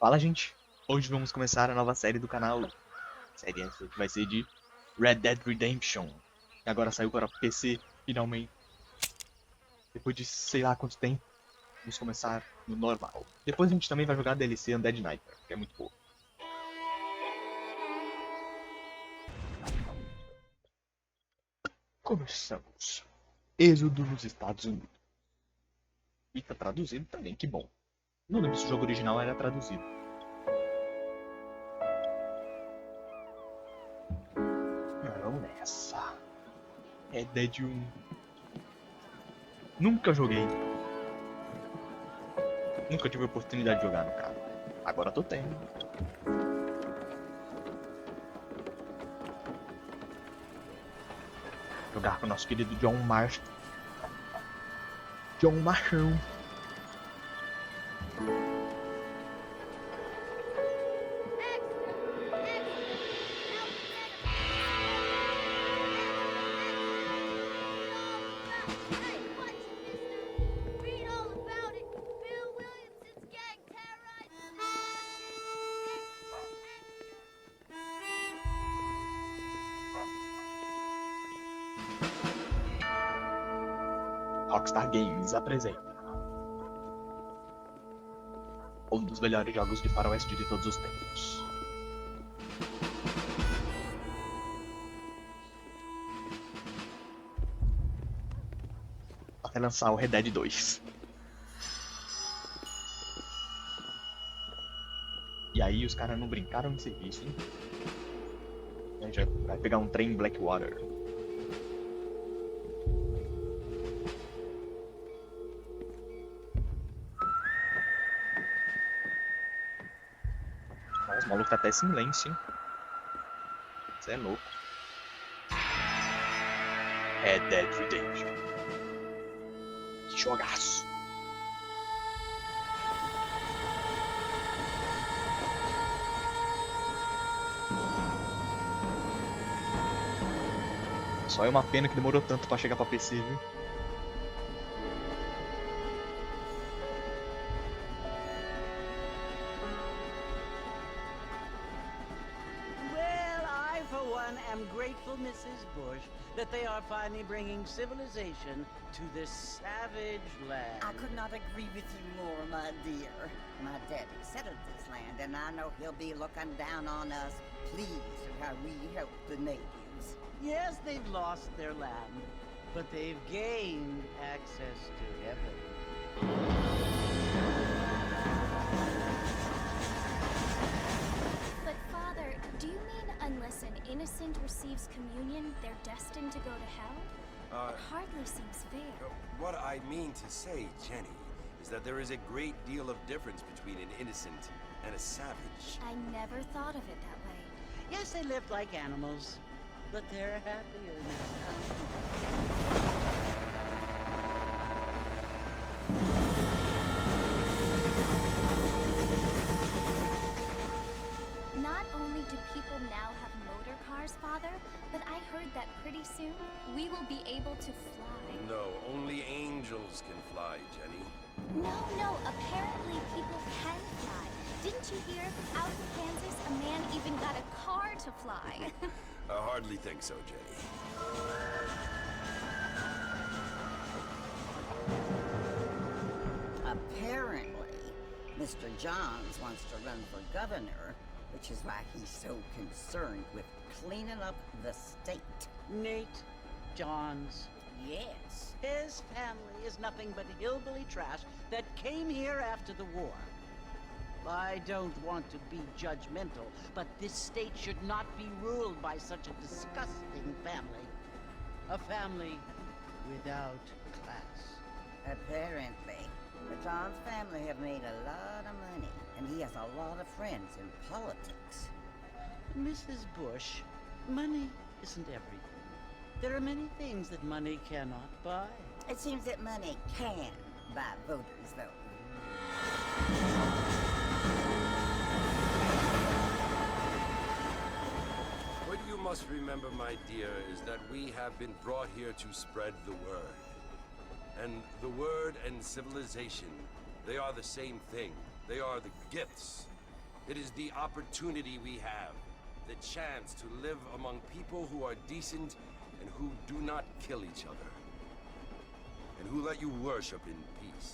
Fala, gente! Hoje vamos começar a nova série do canal. Série essa que vai ser de Red Dead Redemption. Que agora saiu para PC, finalmente. Depois de sei lá quanto tempo, vamos começar no normal. Depois a gente também vai jogar a DLC Undead Nightmare, que é muito boa. Começamos. Êxodo nos Estados Unidos. E tá traduzido também, que bom. Não lembro se o jogo original era traduzido. Mas vamos nessa. Red Dead 1. Nunca joguei. Nunca tive a oportunidade de jogar, no caso. Agora tô tendo. Jogar com o nosso querido John Marsh. John Machão. Rockstar Games apresenta um dos melhores jogos de faroeste de todos os tempos. Até lançar o Red Dead 2. E aí os caras não brincaram de serviço, hein? A gente vai pegar um trem em Blackwater. Os malucos tá até silêncio, hein? Isso é louco. Red Dead Redemption. Que jogaço. Só é uma pena que demorou tanto pra chegar pra PC, viu? I'm grateful, Mrs. Bush, that they are finally bringing civilization to this savage land. I could not agree with you more, my dear. My daddy settled this land, and I know he'll be looking down on us, pleased at how we help the natives. Yes, they've lost their land, but they've gained access to heaven. But Father, do you mean unless an innocent receives communion, they're destined to go to hell? It hardly seems fair. What I mean to say, Jenny, is that there is a great deal of difference between an innocent and a savage. I never thought of it that way. Yes, they lived like animals, but they're happier now. Not only do people now have motor cars, Father, but I heard that pretty soon we will be able to fly. No, only angels can fly, Jenny. No, apparently people can fly. Didn't you hear? Out in Kansas, a man even got a car to fly. I hardly think so, Jenny. Apparently, Mr. Johns wants to run for governor, which is why he's so concerned with cleaning up the state. Nate Johns. Yes. His family is nothing but hillbilly trash that came here after the war. I don't want to be judgmental, but this state should not be ruled by such a disgusting family. A family without class. Apparently. The Johns family have made a lot of money, and he has a lot of friends in politics. Mrs. Bush, money isn't everything. There are many things that money cannot buy. It seems that money can buy voters, though. What you must remember, my dear, is that we have been brought here to spread the word. And the word and civilization, they are the same thing. They are the gifts It is the opportunity we have, the chance to live among people who are decent and who do not kill each other, and who let you worship in peace.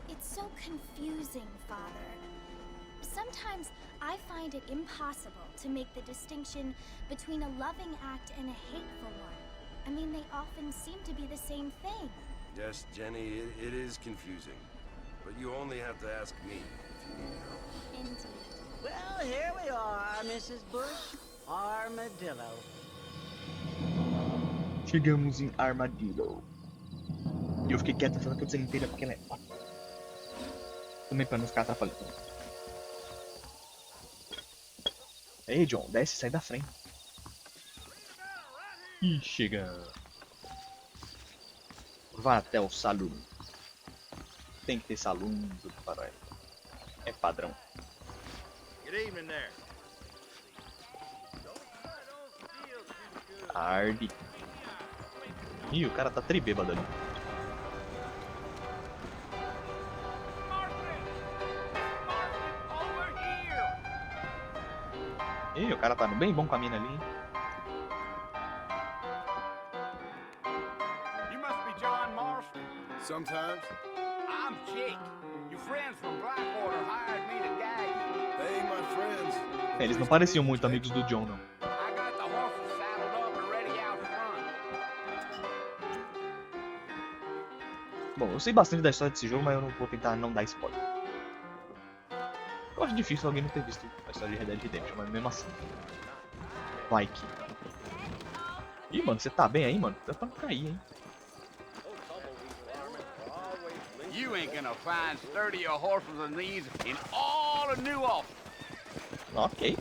It's so confusing, Father. Sometimes I find it impossible to make the distinction between a loving act and a hateful one. I mean, they often seem to be the same thing. Yes, Jenny, it is confusing. But you only have to ask me if you need help. Indeed. Well, here we are, Mrs. Bush. Armadillo. Chegamos em Armadillo. E eu fiquei quieto falando que eu dizendo inteira porque ela é ótima. Também pra não ficar atrapalhando. Ei, John, desce, sai da frente. E chega. Vá até o salão. Tem que ter salão do farói. É padrão. Good evening there. Tarde. Ih, o cara tá tribêbado ali. Ih, o cara tá no bem bom caminho ali. You must be John Marston. Sometimes, I'm Jake. Your friends from Blackwater hired me to guide you. they ain't my friends. É, eles não pareciam muito amigos do John, não. I got the horses saddled up and ready out front. Bom, eu sei bastante da história desse jogo, mas eu não vou tentar não dar spoiler. Eu acho difícil alguém não ter visto a história de Red Dead Redemption, mas mesmo assim. Vai que. Ih, mano, você tá bem aí, mano? Dá pra não cair, hein? You ain't gonna find sturdier horses than these in all of New York. Ok.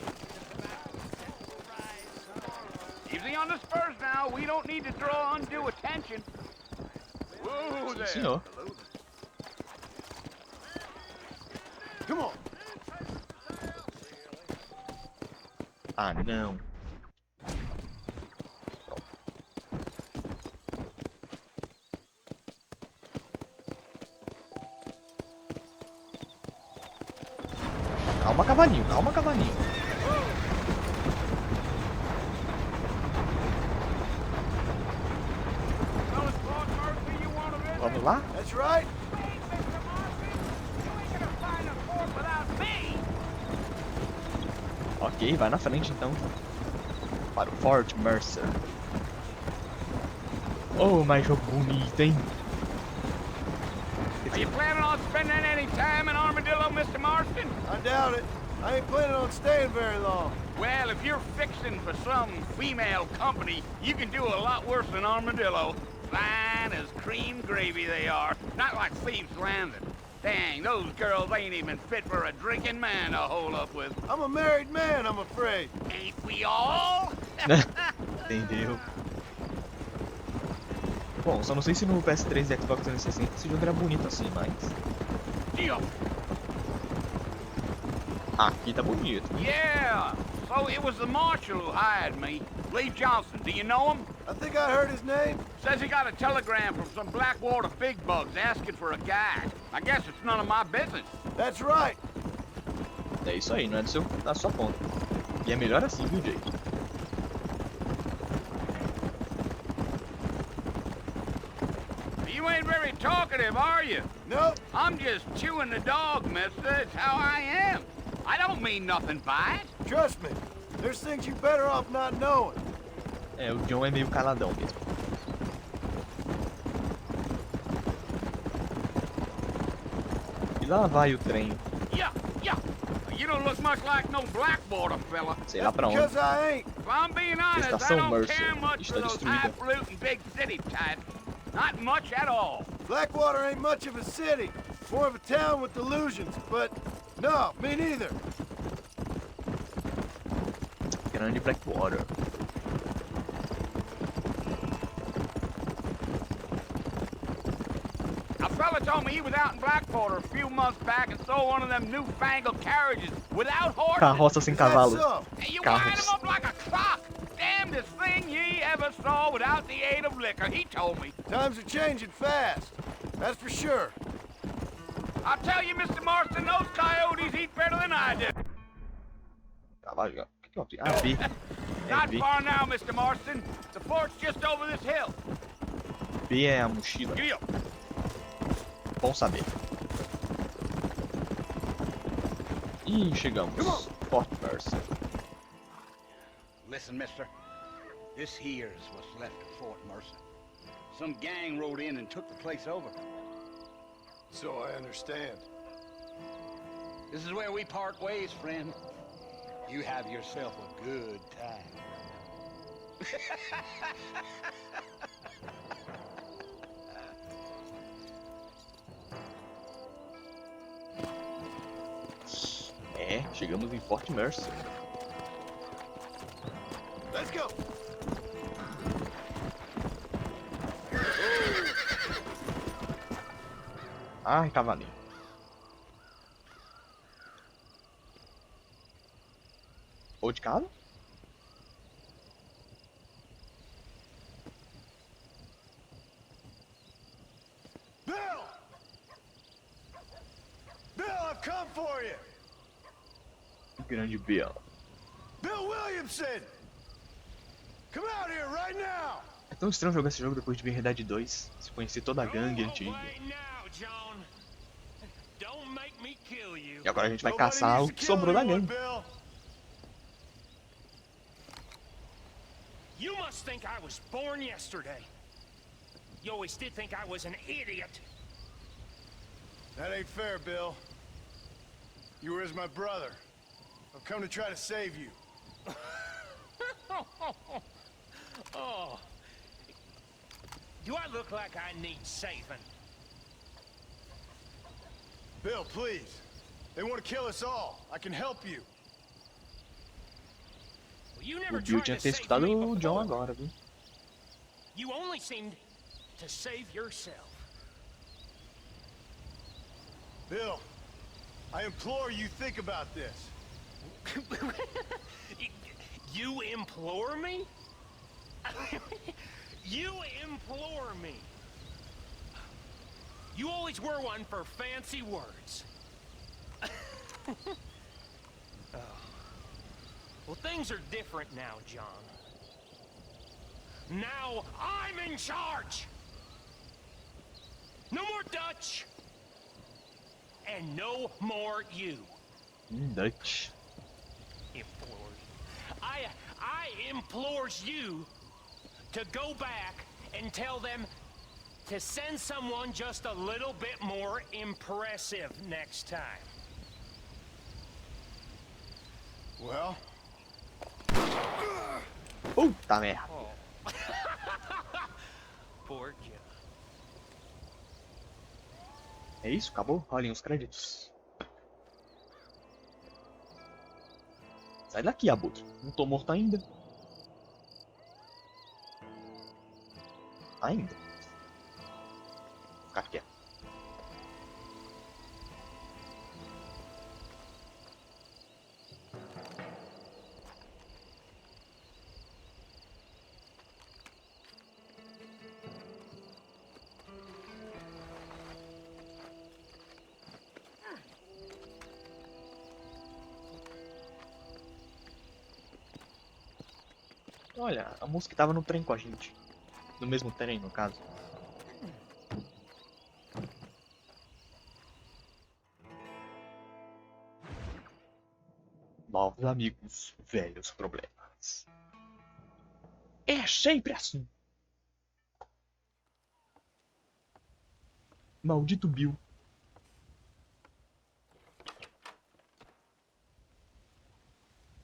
Easy on the spurs now. We don't need to draw undue attention. Whoa there. Senhor. Come on. Ah, não. Calma, cavalinho, calma, cavalinho. Vamos lá? That's right. Ok, vai na frente então. Para o Fort Mercer. Oh, mas jogo bonito, hein? Are you planning on spending any time in Armadillo, Mr. Marston? I doubt it. I ain't planning on staying very long. Well, if you're fixing for some female company, you can do a lot worse than Armadillo. Fine as cream gravy they are. Not like Thieves Landing. Dang, those girls ain't even fit for a drinking man to hole up with. I'm a married man, I'm afraid. Ain't we all? Entendeu? Bom, só não sei se no PS3 e Xbox 360 esse jogo era bonito assim, mas... Deal. Aqui tá bonito. Yeah. So it was the marshal who hired me. Lee Johnson, do you know him? I think I heard his name. Says he got a telegram from some Blackwater big bugs asking for a guide. I guess it's none of my business. That's right. É isso aí, não é da sua conta. E é melhor assim, viu, Jake? You ain't very talkative, are you? Nope. I'm just chewing the dog, mister. It's how I am. I don't mean nothing by it. Trust me. There's things you better off not knowing. É, o John é meio caladão mesmo. E lá vai o trem. Yeah, yeah. You don't look much like no Blackwater fella. Sei lá pra onde. Because I ain't. If I'm being honest, I Estação don't Mercer care much está for those destruída. highfalutin big city types. Not much at all. Blackwater ain't much of a city. More of a town with delusions. But no, me neither. Grande Blackwater. A fella told me he was out in Blackwater a few months back and saw one of them newfangled carriages without horses. Carroça sem Is that cavalos. so? And you wind Carros. him up like a clock. Damnedest thing ye ever saw without the aid of liquor, he told me. Times are changing fast. That's for sure. I'll tell you, Mr. Marston, those coyotes cavalo. O que eu fiz? Ah, B. É Not B. far now, Mr. Marston. The fort's just over this hill. B é a mochila. Giddy up. Bom saber. E chegamos. Fort Mercer. Listen, mister. This here's what's left of Fort Mercer. Some gang rode in and took the place over. So I understand. This is where we part ways, friend. You have yourself a good time. É, chegamos em Fort Mercer. Let's go. Ai, cavalinho. Ou de casa? Bill! Bill, I've come for you. Grande Bill. Bill Williamson! Come out here right now! É tão estranho jogar esse jogo depois de ver Red Dead 2. Se conhecer toda a gangue antiga. E agora a gente vai caçar o que sobrou da gangue. Bill. You must think I was born yesterday. You always did think I was an idiot. That ain't fair, Bill. You were as my brother. I've come to try to save you. Oh. Do I look like I need saving? Bill, please. They want to kill us all. I can help you. Well, you O never Bill tried tinha to ter save escutado me o John before. agora, viu? You only seemed to save yourself. Bill, I implore you think about this. You implore me? You implore me. You always were one for fancy words. Oh. Well, things are different now, John. Now I'm in charge. No more Dutch. And no more you. Dutch. Implores. I implores you to go back and tell them to send someone just a little bit more impressive next time. Well, Puta merda. Oh. Poor John. É isso? Acabou? Olhem os créditos. Sai daqui, abutre. Não tô morto ainda. Ainda. Ficar quieto. Olha, a música tava no trem com a gente. No mesmo trem, no caso. Novos amigos, velhos problemas. É sempre assim. Maldito Bill.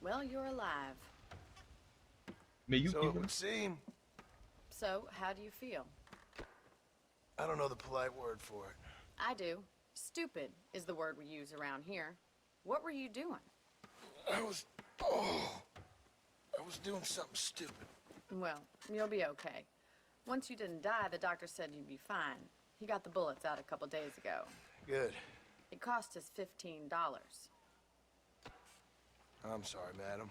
Well, you're alive. Meio so que. it would seem. So, how do you feel? I don't know the polite word for it. I do. Stupid is the word we use around here. What were you doing? I was doing something stupid. Well, you'll be okay. Once you didn't die, the doctor said you'd be fine. He got the bullets out a couple days ago. Good. It cost us $15. I'm sorry, madam.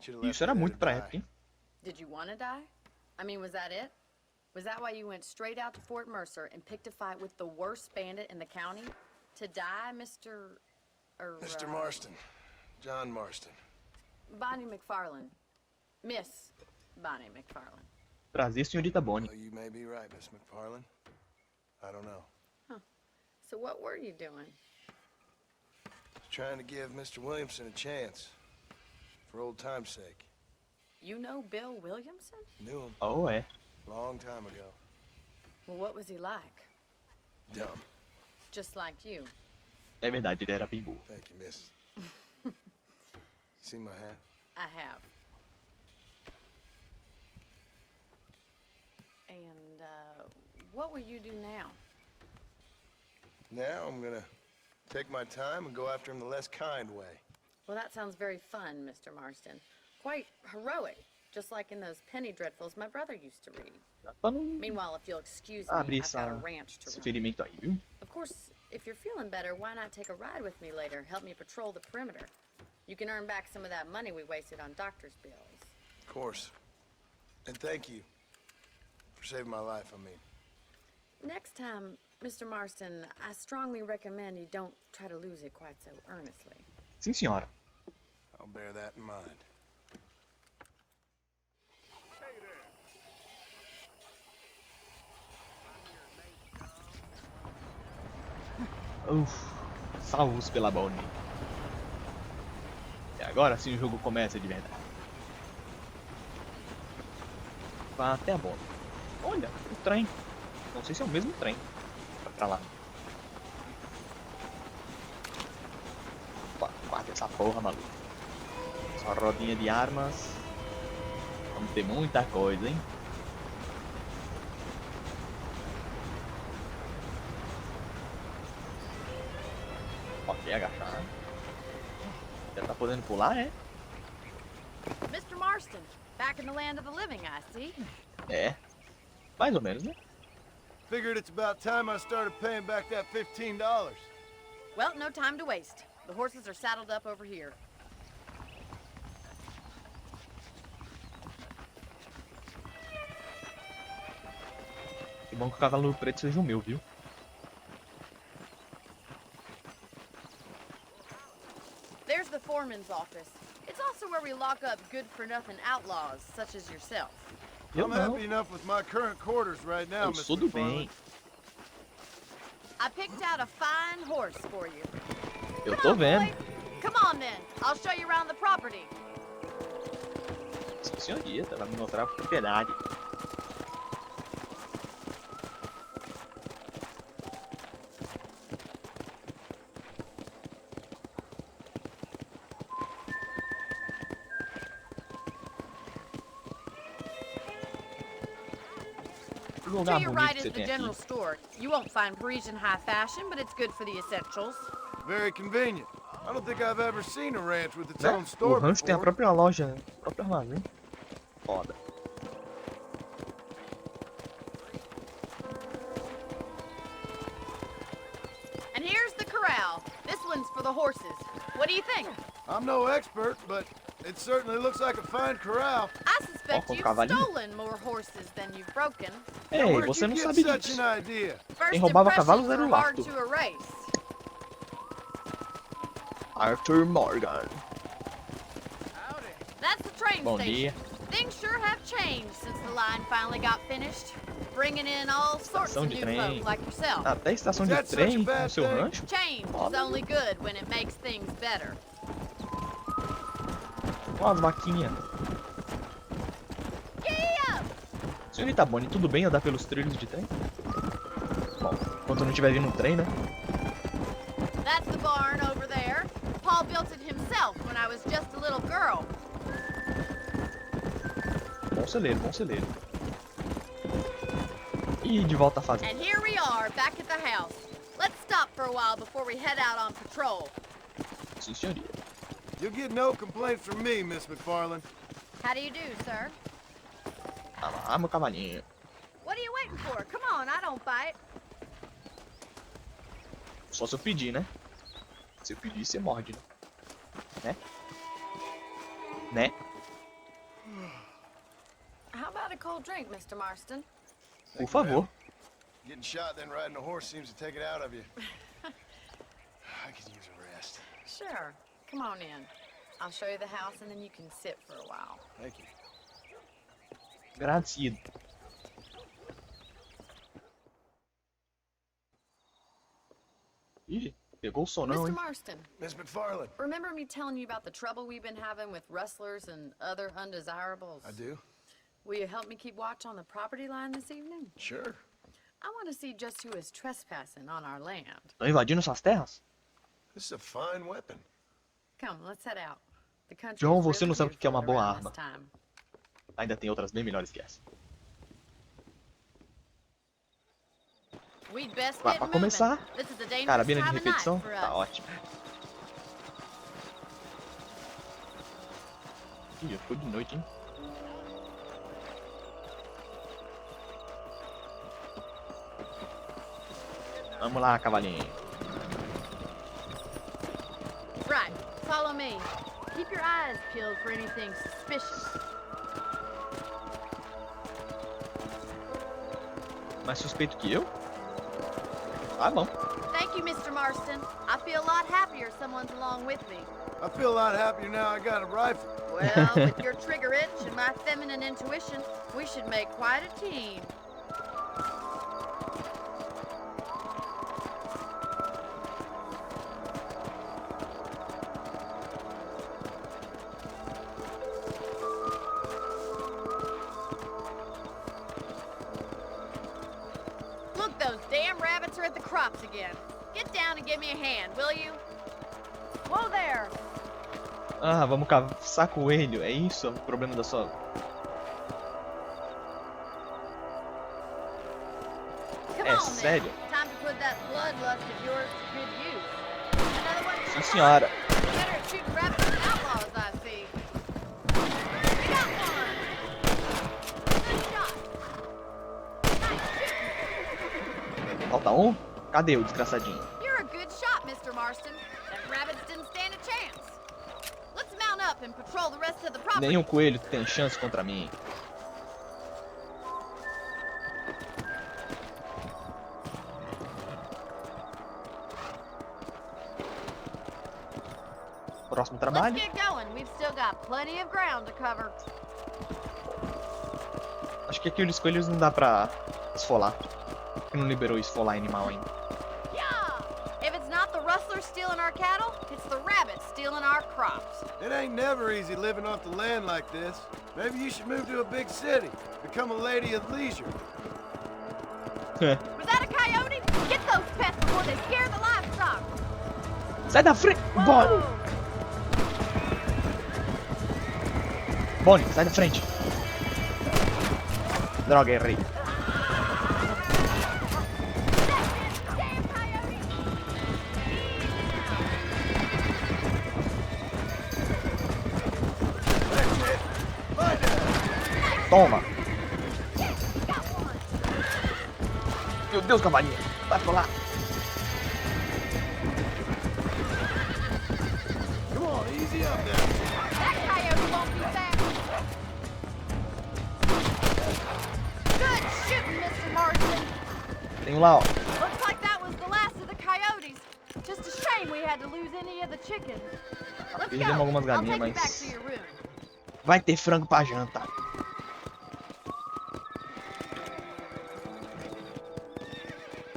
Should've left Isso era me there muito to pra die. época, hein? Did you want to die? I mean, was that it? Was that why you went straight out to Fort Mercer and picked a fight with the worst bandit in the county? To die, Mr. Mr. Marston. John Marston. Bonnie McFarlane. Miss Bonnie McFarlane. Prazer, senhorita Bonnie. Well, you may be right, Miss McFarlane. I don't know. So what were you doing? Trying to give Mr. Williamson a chance. For old time's sake. You know Bill Williamson? Knew him Oh, é. long time ago. Well, what was he like? Dumb. Just like you. É verdade, ele era bem burro. Thank you, miss. You see my hat? I have. And, what will you do now? Now I'm gonna take my time and go after him the less kind way. Well, that sounds very fun, Mr. Marston. Quite heroic, just like in those penny dreadfuls my brother used to read. Pra não Meanwhile, if you'll excuse me, abrir I've got a esse ranch to run. ferimento aí, viu? Of course, if you're feeling better, why not take a ride with me later? Help me patrol the perimeter. You can earn back some of that money we wasted on doctor's bills. Of course. And thank you for saving my life, I mean. Next time, Mr. Marston, I strongly recommend you don't try to lose it quite so earnestly. Sim, senhora. I'll bear that in mind. Salvos pela Bonnie. E agora sim o jogo começa de verdade. Vá até a Bonnie. Olha, o trem. Não sei se é o mesmo trem. Vai pra lá. Opa, guarda essa porra, maluco. Só rodinha de armas. Vamos ter muita coisa, hein? Ok, agachar. Já tá podendo pular, é? Mr. Marston, back in the land of the living, I see. É. Mais ou menos, né? Figured it's about time I started paying back that $15. Well, no time to waste. The horses are saddled up over here. Que bom que o cavalo preto seja o meu, viu? There's the foreman's office. It's also where we lock up good-for-nothing outlaws, such as yourself. Eu I'm não. happy enough with my current quarters right now, Eu Mr. sou do McFarlane. bem. I picked out a fine horse for you. Eu Come tô on, vendo. boy. Come on, then. I'll show you around the property. Sim, senhorita. Vai me mostrar a propriedade. Que To lugar your bonito right que is você the tem general aqui. store. You won't find Parisian high fashion, but it's good for the essentials. Very convenient. I don't think I've ever seen a ranch with its Né? own O store rancho tem a before. própria loja, o próprio armazém. Foda. And here's the corral. This one's for the horses. What do you think? I'm no expert, but it certainly looks like a fine corral. I suspect com you've cavalinho. stolen more horses than you've broken. Ei, Where'd você you não get sabe such disso. an idea? First roubava impressions cavalos era are o hard Arthur. to erase. Arthur Morgan. That's the train Bom station. dia. Things sure have changed since the line finally got finished. Bringing in all sorts Estação of de new trem. folk like yourself. Até a estação de That's such a trem no bad seu thing. rancho? Change is Foda. only good when it makes things better. Ó as vaquinhas. Giddy up! Senhorita Bonnie, tudo bem andar pelos trilhos de trem? Bom, enquanto não estiver vindo um trem, né? That's the barn over there. Paul built it himself when I was just a little girl. Bom celeiro, bom celeiro. E de volta à fazenda. And here we are, back at the house. Let's stop for a while before we head out on patrol. Sim, senhorita. You'll get no complaints from me, Miss McFarlane. How do you do, sir? Ah lá, meu cavalinho. What are you waiting for? Come on, I don't bite. Só se eu pedir, né? Se eu pedir, você morde, né? Né? How about a cold drink, Mr. Marston? Por favor. Getting shot then riding a horse seems to take it out of you. I could use a rest. Sure. Come on in. I'll show you the house and then you can sit for a while. Thank you. Agradecido. Ih, pegou o sonão, Mr. hein? Marston, Miss McFarland. remember me telling you about the trouble we've been having with rustlers and other undesirables? I do? Will you help me keep watch on the property line this evening? Sure. I want to see just who is trespassing on our land. Estão invadindo suas terras? This is a fine weapon. Come, let's head out. The country John, is você really não sabe o que é uma beautiful boa around arma. this time. Ainda tem outras bem melhores que essa. We'd best Pra get moving. começar, This is a dangerous carabina de time of night repetição, for tá us. ótimo. Ih, já ficou de noite, hein? Vamos lá, cavalinho. Right, follow me. Keep your eyes peeled for anything suspicious. Mais suspeito que eu? Tá bom. Thank you, Mr. Marston. I feel a lot happier someone's along with me. I feel a lot happier now I got a rifle. Well, with your trigger itch and my feminine intuition, we should make quite a team. Look, those damn rabbits are at the crops again. Get down and give me a hand, will you? Whoa there! Ah, vamos caçar coelho. É isso o problema da sua... Come É on, sério? then. Time to put that bloodlust of yours to good use. Another one for Sim, the senhora. party. You're better at shooting rabbits than outlaws, I see. We got one. Good shot. Nice shooting. Falta um? Cadê o desgraçadinho? You're a good shot, Mr. Marston. Them rabbits didn't stand a chance. Let's mount up and patrol the rest of the property. Nenhum coelho tem chance contra mim. Próximo Let's trabalho. get going. We've still got plenty of ground to cover. Acho que aqueles coelhos não dá pra esfolar. Porque não liberou esfolar animal ainda. Yeah! If it's not the rustlers stealing our cattle, it's the rabbits stealing our crops. It ain't never easy living off the land like this. Maybe you should move to a big city. Become a lady of leisure. Was that a coyote? Get those pests before they scare the livestock. Sai da frente! Bonnie! Whoa! Bonnie, sai da frente! Droga, errei. Damn coyote! Toma! Got one! Meu Deus, cavalinho! Vai pra lá! Come on, easy up there. That coyote won't be back. Good shooting, Mr. Marston. Tem um lá, ó. Looks like that was the last of the coyotes. Just a shame we had to lose any of the chickens. Let's go. Perdemos algumas I'll galinhas, take you back mas... to your room. Vai ter frango pra janta.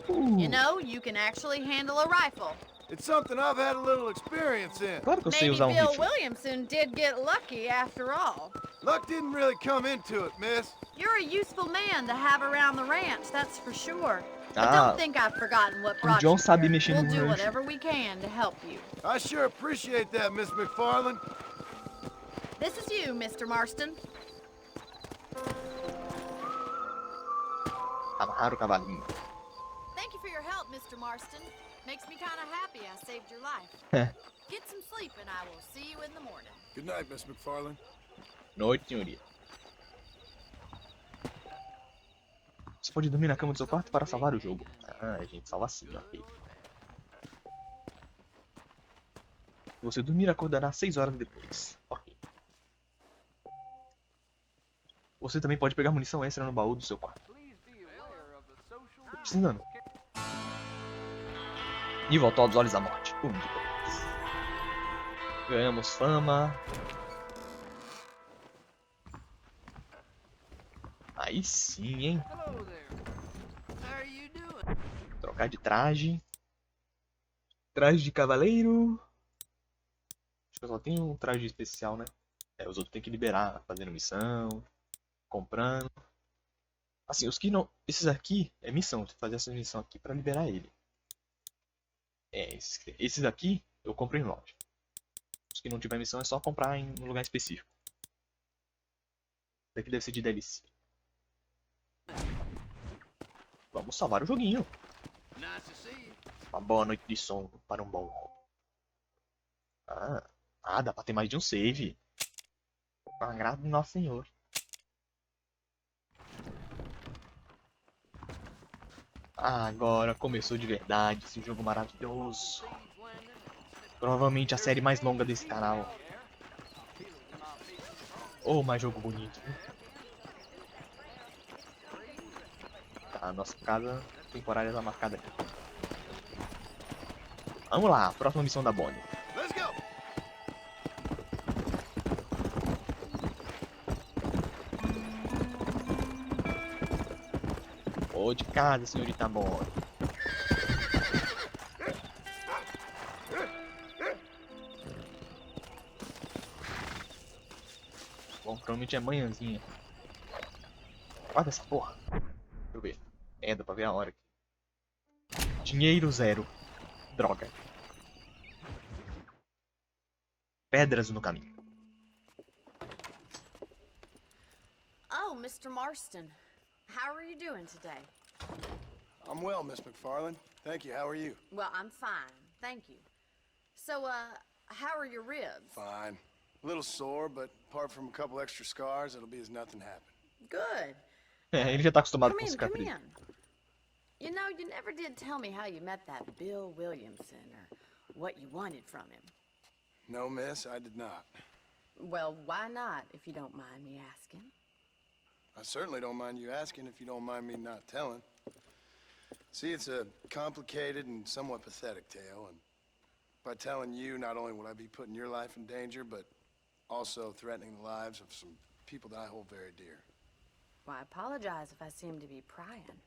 You know, you can actually handle a rifle. It's something I've had a little experience in. Claro que eu sei Maybe usar um Bill rifle. Williamson did get lucky after all. Luck didn't really come into it, miss. You're a useful man to have around the ranch, that's for sure. But Ah, don't think I've forgotten what brought John you sabe here. mexer no We'll do rancho. whatever we can to help you. I sure appreciate that, Miss McFarland. This is you, Mr. Marston. Amarrar o cavalinho. Thank you for your help, Mr. Marston. Makes me kind of happy I saved your life. Get some sleep and I will see you in the morning. Good night, Miss McFarland. Noite, senhoria. Você pode dormir na cama do seu quarto para salvar o jogo. Ah, a gente salva assim, ok. Você dormir acordará 6 horas depois. Ok. Você também pode pegar munição extra no baú do seu quarto. Tô precisando. E voltou aos olhos da morte. De vez. Ganhamos fama. Aí sim, hein? Trocar de traje. Traje de cavaleiro. Acho que eu só tenho um traje especial, né? Os outros tem que liberar, fazendo missão, comprando. Assim, os que não... Esses aqui é missão, tem que fazer essa missão aqui pra liberar ele. Esses aqui eu compro em loja. Os que não tiver missão é só comprar em um lugar específico. Esse aqui deve ser de DLC. Vamos salvar o joguinho. Uma boa noite de sono para um bom. Dá pra ter mais de um save. Com a graça do Nosso Senhor. Agora começou de verdade esse jogo maravilhoso. Provavelmente a série mais longa desse canal. Mais jogo bonito. Tá, nossa casa temporária tá marcada aqui. Vamos lá, próxima missão da Bonnie. De casa, senhorita Bonnie. Bom, provavelmente é manhãzinha. Guarda essa porra. Deixa eu ver. Dá pra ver a hora aqui. Dinheiro zero. Droga. Pedras no caminho. Oh, Mr. Marston. How are you doing today? I'm well, Miss McFarland. Thank you. How are you? Well, I'm fine, thank you. So, how are your ribs? Fine. A little sore, but apart from a couple extra scars, it'll be as nothing happened. Good. Ele já tá acostumado Come com in, cicatriz. come in. You know, you never did tell me how you met that Bill Williamson, or what you wanted from him. No, miss, I did not. Well, why not, if you don't mind me asking? I certainly don't mind you asking if you don't mind me not telling. See, it's a complicated and somewhat pathetic tale, and by telling you, not only would I be putting your life in danger, but also threatening the lives of some people that I hold very dear. Well, I apologize if I seem to be prying.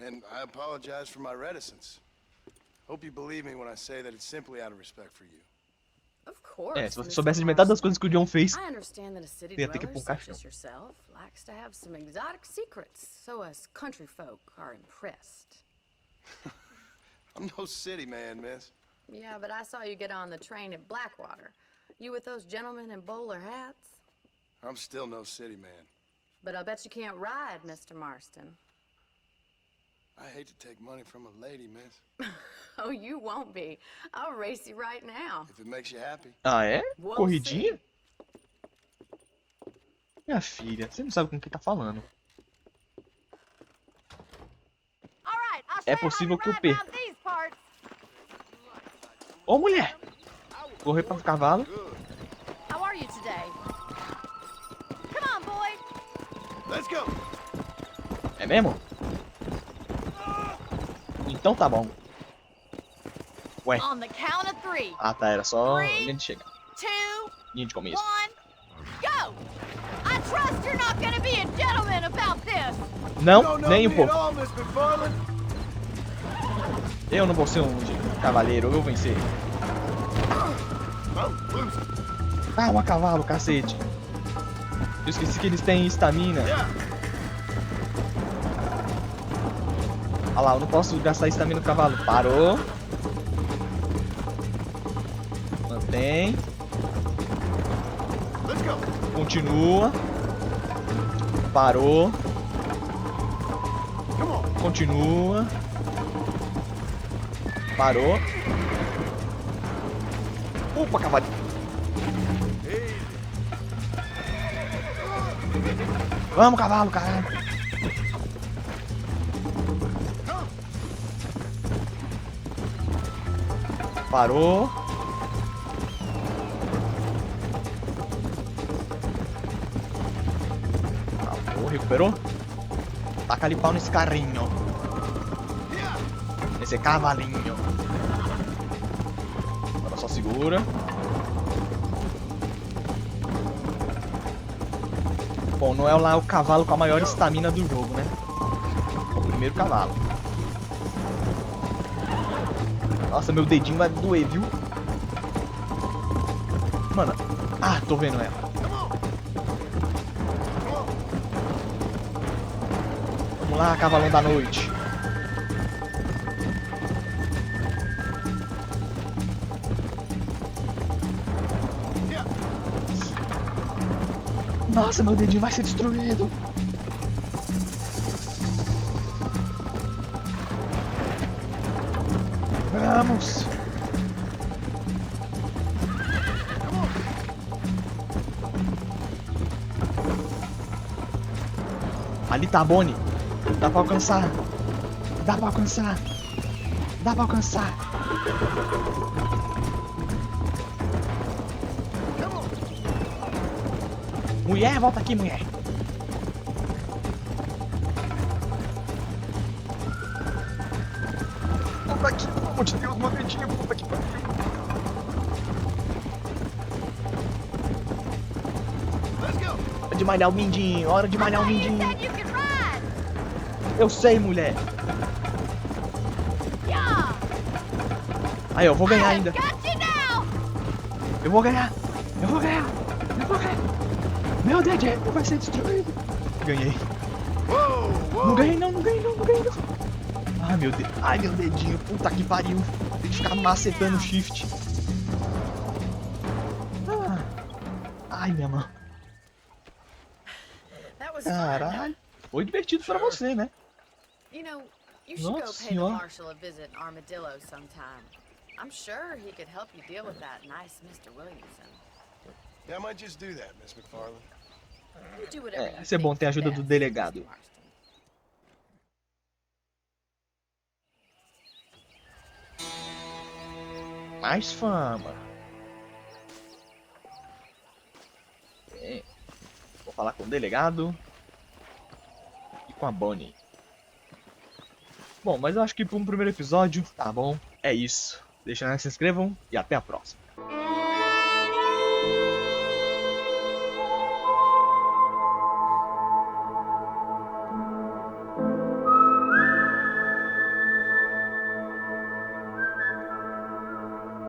And I apologize for my reticence. Hope you believe me when I say that it's simply out of respect for you. Of course. Se você soubesse de metade das coisas que o John fez, I understand that a city ia ter que dweller pôr um such caixão. as yourself likes to have some exotic secrets, so us country folk are impressed. I'm no city man, miss. Yeah, but I saw you get on the train at Blackwater. You with those gentlemen in bowler hats? I'm still no city man. But I bet you can't ride, Mr. Marston. I hate to take money from a lady, miss. Oh, you won't be. I'll race you right now. If it makes you happy. É? We'll Corridinha? Minha filha, você não sabe com quem tá falando. All right, I'll É possível que eu perca. Ô, mulher! Correr para o cavalo. How are you today? Come on, boy. Let's go. É mesmo? Então tá bom. Ué. On the count of 3. Ah, tá. Era só linha de chegar. 2, Linha de começo. 1, go! I trust you're not gonna be a gentleman about this. Não, nem um pouco. All, Miss McFarland. Eu não vou ser um cavaleiro, eu vou vencer. Calma, cavalo, cacete. Eu esqueci que eles têm estamina. Olha lá, eu não posso gastar estamina no cavalo. Parou. Mantém. Continua. Parou. Continua. Parou. Opa, cavalinho. Vamos, cavalo, caralho. Parou. Parou, recuperou. Taca ali pau nesse carrinho. Esse cavalinho. Agora só segura. Bom, não é lá o cavalo com a maior estamina do jogo, né? É o primeiro cavalo. Nossa, meu dedinho vai doer, viu? Mano, ah, tô vendo ela. Vamos lá, cavalão da noite. Nossa, meu dedinho vai ser destruído. Vamos. Ali tá a Bonnie. Dá pra alcançar. Dá pra alcançar. Dá pra alcançar. Mulher, volta aqui, mulher. Volta aqui, pelo amor de Deus, meu dedinho, volta aqui pra mim. Hora de malhar o mindinho, hora de malhar o mindinho. Eu sei, mulher. Aí, eu vou ganhar ainda. Eu vou ganhar. Eu vou ganhar. Eu vou ganhar. Meu dedinho vai ser destruído. Ganhei. Não ganhei não, não ganhei não, não ganhei não. Ai, meu Deus. Ai, meu dedinho. Puta que pariu. Tem que ficar macetando o shift. Ai, minha mão. Caralho. Foi divertido pra você, né? You know, you should go Nossa pay the senhora. marshal a visit in Armadillo sometime. I'm sure he could help you deal with that nice Mr. Williamson. Yeah, I might just do that, Miss McFarland. You do whatever you Vai ser bom think ter a is ajuda do best, delegado. Mr. Marston. Mais fama. É. Vou falar com o delegado. E com a Bonnie. Bom, mas eu acho que para um primeiro episódio, tá bom. É isso. Deixa like, se inscrevam e até a próxima.